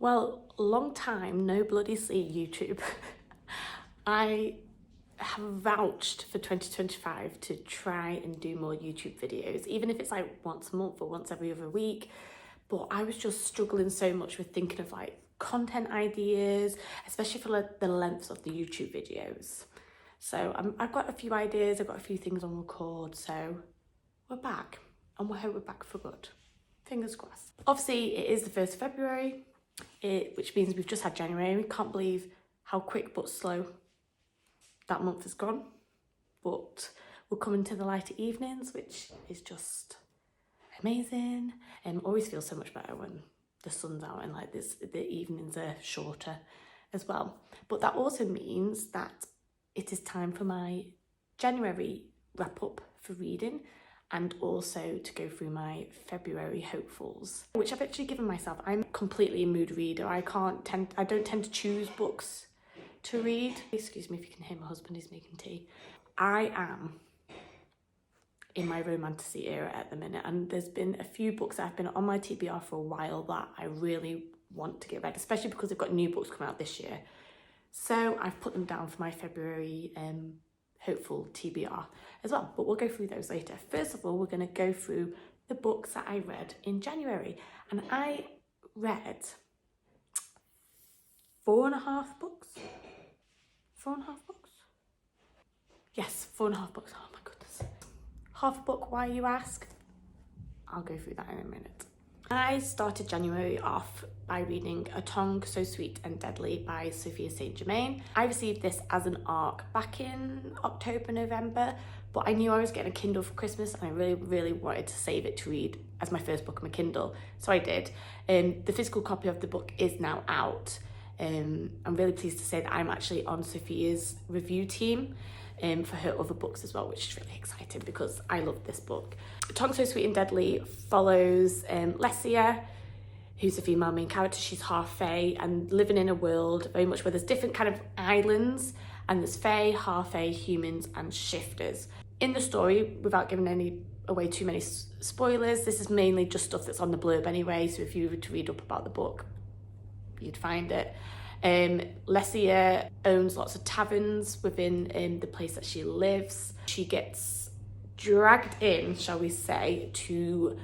Well, long time, no bloody see YouTube. I have vouched for 2025 to try and do more YouTube videos, even if it's like once a month or once every other week. But I was just struggling so much with thinking of like content ideas, especially for like, the lengths of the YouTube videos. So I've got a few ideas, I've got a few things on record, so we're back and we hope we're back for good. Fingers crossed. Obviously, it is the 1st of February, which means we've just had January. We can't believe how quick but slow that month has gone. But we're coming to the lighter evenings, which is just amazing. And always feels so much better when the sun's out and like this, the evenings are shorter as well. But that also means that it is time for my January wrap up for reading, and also to go through my February hopefuls, which I've actually given myself. I'm completely a mood reader. I don't tend to choose books to read. Excuse me if you can hear my husband, he's making tea. I am in my romantasy era at the minute, and there's been a few books that have been on my TBR for a while that I really want to get read, especially because they've got new books coming out this year. So I've put them down for my February hopeful TBR as well, but we'll go through those later. First of all, we're going to go through the books that I read in January, and I read 4.5 books. 4.5 books? Yes, 4.5 books. Oh my goodness. Half a book, why you ask? I'll go through that in a minute. I started January off by reading A Tongue So Sweet and Deadly by Sophia St. Germain. I received this as an ARC back in October, November, but I knew I was getting a Kindle for Christmas and I really, really wanted to save it to read as my first book on my Kindle, so I did. The physical copy of the book is now out. I'm really pleased to say that I'm actually on Sophia's review team for her other books as well, which is really exciting because I love this book. Tongue So Sweet and Deadly follows Lesia, who's a female main character. She's half fae and living in a world very much where there's different kind of islands, and there's fae, half fae, humans and shifters. In the story, without giving away too many spoilers, this is mainly just stuff that's on the blurb anyway, so if you were to read up about the book, you'd find it. Lesia owns lots of taverns within the place that she lives. She gets dragged in, shall we say, to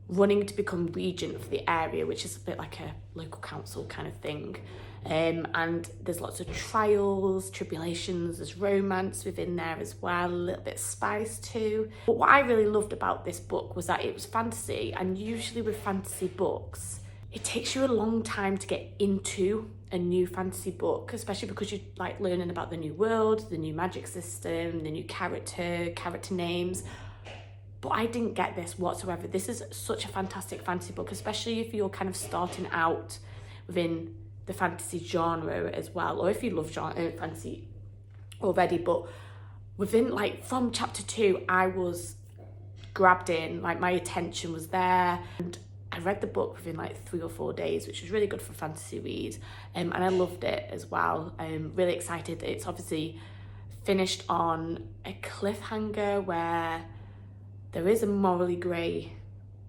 running to become regent for the area, which is a bit like a local council kind of thing. And there's lots of trials, tribulations, there's romance within there as well, a little bit of spice too. But what I really loved about this book was that it was fantasy, and usually with fantasy books, it takes you a long time to get into a new fantasy book, especially because you're like learning about the new world, the new magic system, the new character names. But I didn't get this whatsoever. This is such a fantastic fantasy book, especially if you're kind of starting out within the fantasy genre as well, or if you love fantasy already. But within, like, from chapter 2, I was grabbed in, like my attention was there, and I read the book within like 3 or 4 days, which was really good for fantasy read, and I loved it as well. I'm really excited that it's obviously finished on a cliffhanger where there is a morally grey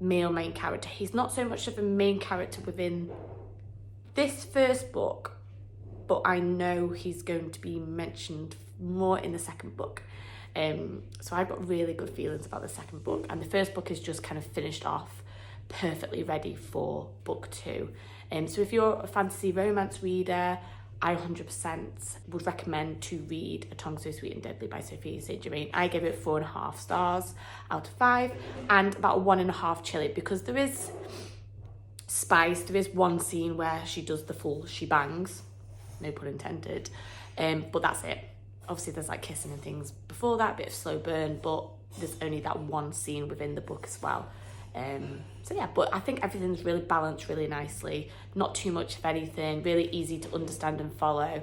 male main character. He's not so much of a main character within this first book, but I know he's going to be mentioned more in the second book. So I've got really good feelings about the second book, and the first book is just kind of finished off perfectly ready for book 2. So if you're a fantasy romance reader, I 100% would recommend to read A Tongue So Sweet and Deadly by Sophia St. Germain. I give it 4.5 stars out of 5, and about 1.5 chill it, because there is spice. There is one scene where she does the full shebangs, no pun intended, but that's it. Obviously there's like kissing and things before that, a bit of slow burn, but there's only that one scene within the book as well. So yeah, but I think everything's really balanced really nicely, not too much of anything, really easy to understand and follow.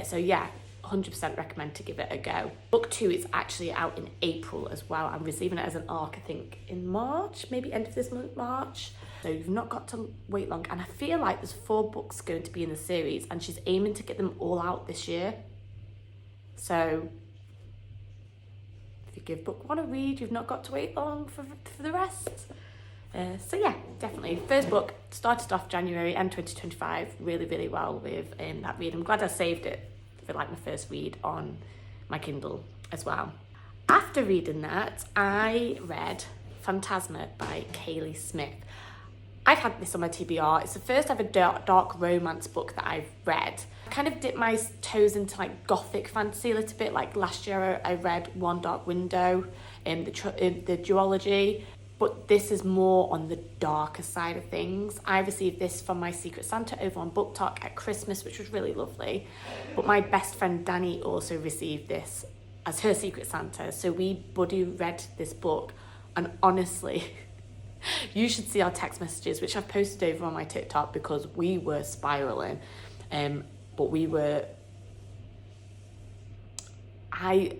So yeah, 100% recommend to give it a go. Book 2 is actually out in April as well. I'm receiving it as an ARC, I think, in March, maybe end of this month, March. So you've not got to wait long. And I feel like there's 4 books going to be in the series, and she's aiming to get them all out this year. So if you give book 1 a read, you've not got to wait long for the rest. So yeah, definitely. First book, started off January and 2025 really, really well with that read. I'm glad I saved it for like my first read on my Kindle as well. After reading that, I read Phantasma by Kaylee Smith. I've had this on my TBR. It's the first ever dark romance book that I've read. I kind of dipped my toes into like gothic fantasy a little bit. Like last year I read One Dark Window in the duology, but this is more on the darker side of things. I received this from my Secret Santa over on Book Talk at Christmas, which was really lovely. But my best friend Danny also received this as her Secret Santa. So we buddy read this book, and honestly, you should see our text messages, which I've posted over on my TikTok, because we were spiraling. But we were... I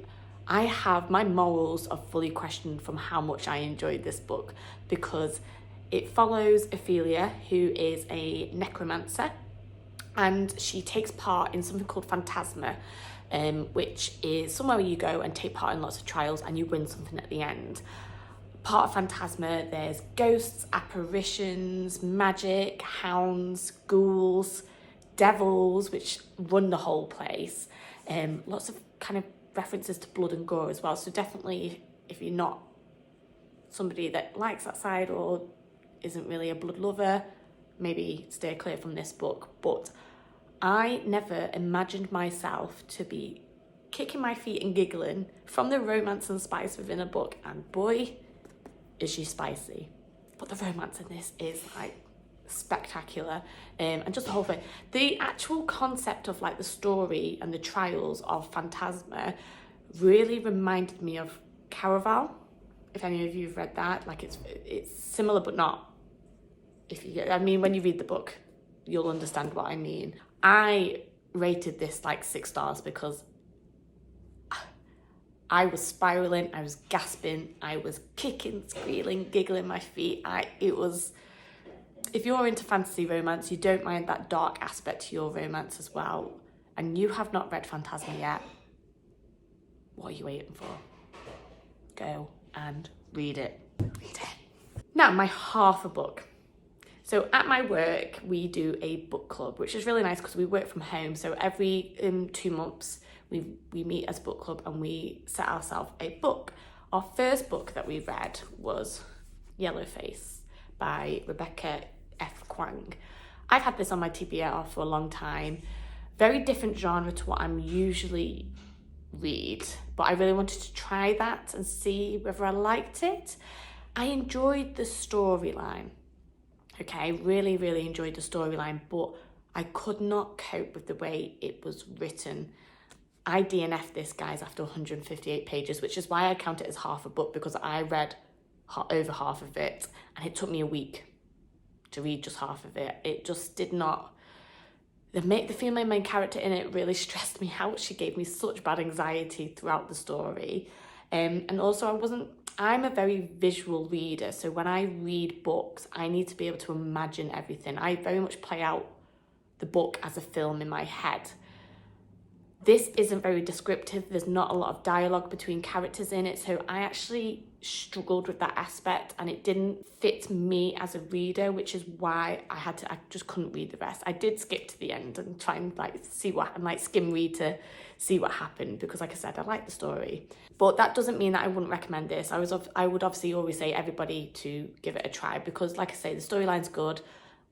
have... my morals are fully questioned from how much I enjoyed this book, because it follows Ophelia, who is a necromancer, and she takes part in something called Phantasma, which is somewhere where you go and take part in lots of trials and you win something at the end. Part of Phantasma, there's ghosts, apparitions, magic, hounds, ghouls, devils, which run the whole place. Lots of kind of references to blood and gore as well. So definitely, if you're not somebody that likes that side or isn't really a blood lover, maybe stay clear from this book. But I never imagined myself to be kicking my feet and giggling from the romance and spice within a book, and boy, is she spicy. But the romance in this is like spectacular, and just the whole thing. The actual concept of like the story and the trials of Phantasma really reminded me of Caraval. If any of you have read that, like it's similar but not. I mean, when you read the book, you'll understand what I mean. I rated this like 6 stars because I was spiraling, I was gasping, I was kicking, squealing, giggling my feet. If you're into fantasy romance, you don't mind that dark aspect to your romance as well, and you have not read Phantasma yet, what are you waiting for? Go and read it. Read it. Now, my half a book. So at my work, we do a book club, which is really nice because we work from home. So every 2 months, we meet as a book club and we set ourselves a book. Our first book that we read was Yellowface by Rebecca F. Kwang. I've had this on my TBR for a long time. Very different genre to what I'm usually read, but I really wanted to try that and see whether I liked it. I enjoyed the storyline. Okay, really, really enjoyed the storyline, but I could not cope with the way it was written. I DNF'd this, guys, after 158 pages, which is why I count it as half a book, because I read over half of it, and it took me a week to read just half of it. It just did not... The female main character in it really stressed me out. She gave me such bad anxiety throughout the story. And also, I'm a very visual reader, so when I read books, I need to be able to imagine everything. I very much play out the book as a film in my head. This isn't very descriptive. There's not a lot of dialogue between characters in it, so I actually struggled with that aspect, and it didn't fit me as a reader, which is why I just couldn't read the rest. I did skip to the end and try and skim read to see what happened, because like I said, I like the story. But that doesn't mean that I wouldn't recommend this. I would obviously always say everybody to give it a try, because like I say, the storyline's good.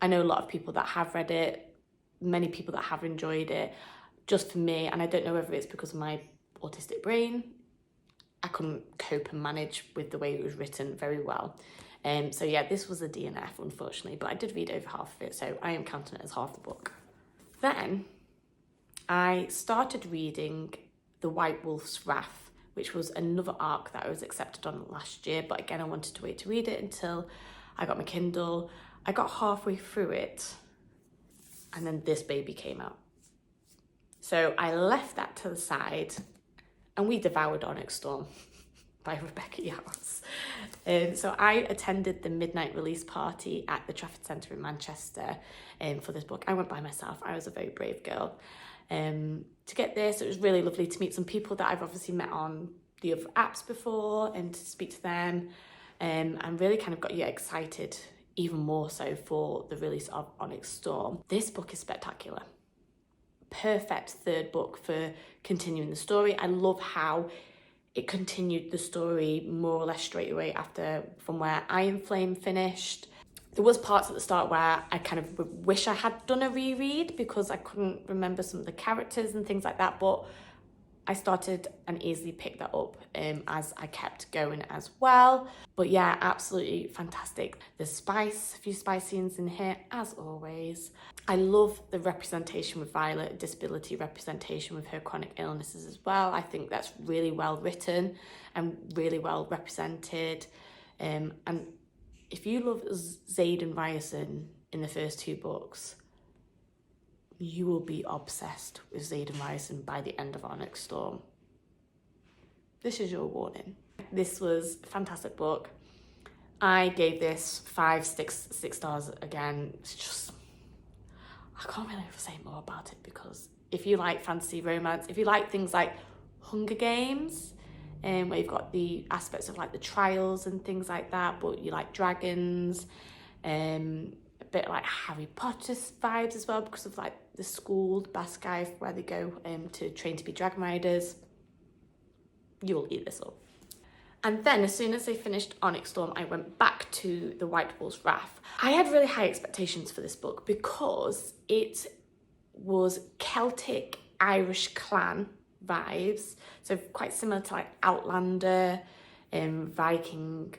I know a lot of people that have read it, many people that have enjoyed it. Just for me, and I don't know whether it's because of my autistic brain, I couldn't cope and manage with the way it was written very well. So yeah, this was a DNF, unfortunately, but I did read over half of it, so I am counting it as half the book. Then I started reading The White Wolf's Wrath, which was another arc that I was accepted on last year, but again, I wanted to wait to read it until I got my Kindle. I got halfway through it, and then this baby came out. So I left that to the side, and we devoured Onyx Storm by Rebecca Yarros. So I attended the midnight release party at the Trafford Centre in Manchester for this book. I went by myself. I was a very brave girl. To get this, it was really lovely to meet some people that I've obviously met on the other apps before and to speak to them. and really kind of got you excited even more so for the release of Onyx Storm. This book is spectacular. Perfect third book for continuing the story. I love how it continued the story more or less straight away after from where Iron Flame finished. There was parts at the start where I kind of wish I had done a reread because I couldn't remember some of the characters and things like that, but I started and easily picked that up as I kept going as well. But yeah, absolutely fantastic. There's spice, a few spice scenes in here, as always. I love the representation with Violet, disability representation with her chronic illnesses as well. I think that's really well written and really well represented. And if you love Xaden Ryerson in the first two books, you will be obsessed with Xaden Ryerson by the end of Onyx Storm. This is your warning. This was a fantastic book. I gave this 6 stars again. It's just, I can't really say more about it because if you like fantasy romance, if you like things like Hunger Games, where you've got the aspects of like the trials and things like that, but you like dragons, a bit like Harry Potter vibes as well because of like the school, Baskai, where they go to train to be dragon riders, you'll eat this up. And then as soon as I finished Onyx Storm, I went back to The White Wolf's Wrath. I had really high expectations for this book because it was Celtic Irish clan vibes, so quite similar to like Outlander, Viking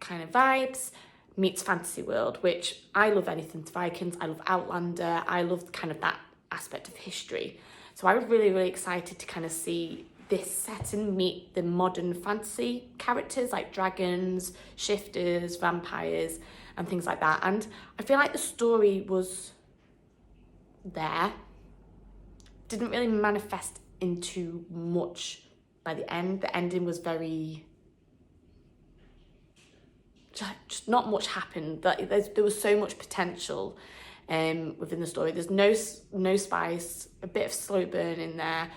kind of vibes, meets fantasy world, which I love anything to Vikings. I love Outlander. I love kind of that aspect of history. So I was really, really excited to kind of see this setting meet the modern fantasy characters like dragons, shifters, vampires, and things like that. And I feel like the story was there, didn't really manifest into much by the end. The ending was very, just not much happened. There was so much potential within the story. There's no spice, a bit of slow burn in there.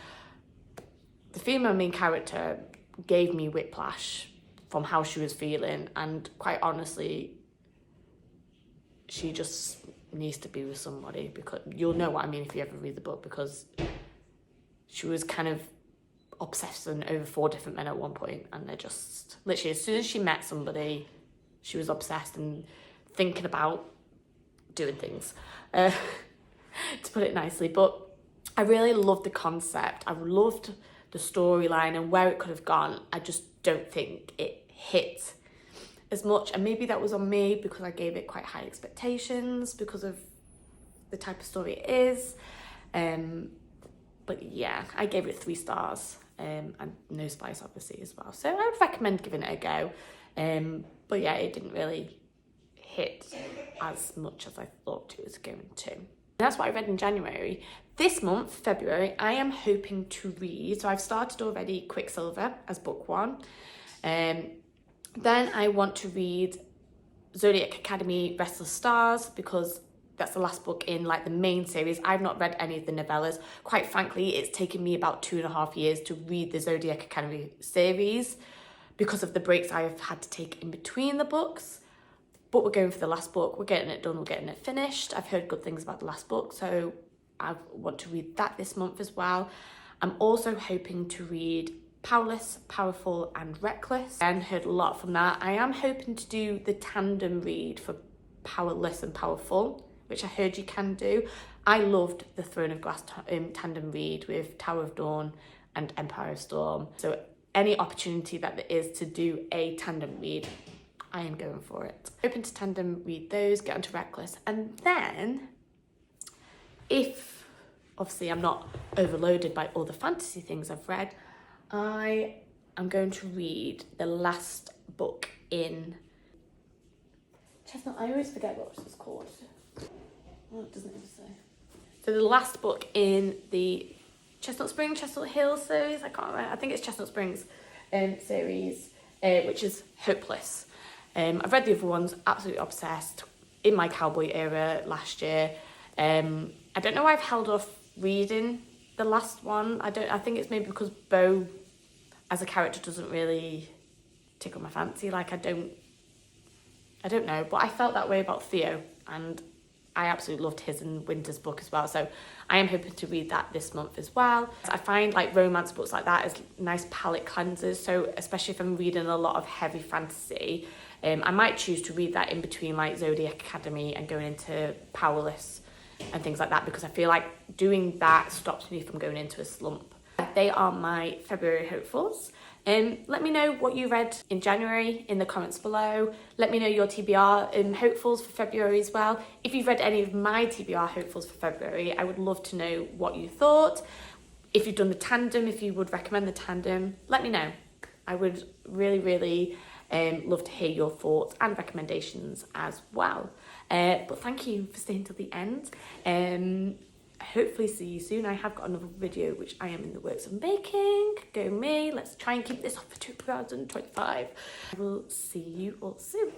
The female main character gave me whiplash from how she was feeling, and quite honestly, she just needs to be with somebody, because you'll know what I mean if you ever read the book, because she was kind of obsessing over 4 different men at one point, and they're just literally, as soon as she met somebody, she was obsessed and thinking about doing things, to put it nicely. But I really loved the concept. I loved the storyline and where it could have gone. I just don't think it hit as much, and maybe that was on me because I gave it quite high expectations because of the type of story it is. But yeah, I gave it 3 stars, and no spice obviously as well. So I would recommend giving it a go. But yeah, it didn't really hit as much as I thought it was going to. That's what I read in January. This month, February, I am hoping to read, so I've started already Quicksilver as book 1. Then I want to read Zodiac Academy Restless Stars, because that's the last book in like the main series. I've not read any of the novellas. Quite frankly, it's taken me about 2.5 years to read the Zodiac Academy series because of the breaks I have had to take in between the books. But we're going for the last book. We're getting it done. We're getting it finished. I've heard good things about the last book, so I want to read that this month as well. I'm also hoping to read Powerless, Powerful and Reckless. And heard a lot from that. I am hoping to do the tandem read for Powerless and Powerful, which I heard you can do. I loved the Throne of Glass tandem read with Tower of Dawn and Empire of Storm. So any opportunity that there is to do a tandem read, I am going for it. Open to tandem read those, get onto Reckless, and then if obviously I'm not overloaded by all the fantasy things I've read, I am going to read the last book in Chestnut. I always forget what it's called. Oh, it doesn't even say. So the last book in the Chestnut Hill series, I can't remember, I think it's Chestnut Springs series, which is Hopeless. I've read the other ones, absolutely obsessed, in my cowboy era last year. I don't know why I've held off reading the last one. I think it's maybe because Bo as a character doesn't really tickle my fancy. Like, I don't I don't know, but I felt that way about Theo, and I absolutely loved his and Winter's book as well. So I am hoping to read that this month as well. I find like romance books like that as nice palate cleansers. So especially if I'm reading a lot of heavy fantasy, I might choose to read that in between like Zodiac Academy and going into Powerless and things like that, because I feel like doing that stops me from going into a slump. They are my February hopefuls. Let me know what you read in January in the comments below. Let me know your TBR hopefuls for February as well. If you've read any of my TBR hopefuls for February, I would love to know what you thought. If you've done the tandem, if you would recommend the tandem, let me know. I would really love to hear your thoughts and recommendations as well. But thank you for staying till the end. Hopefully see you soon. I have got another video which I am in the works of making. Go me. Let's try and keep this off for 2025. I will see you all soon.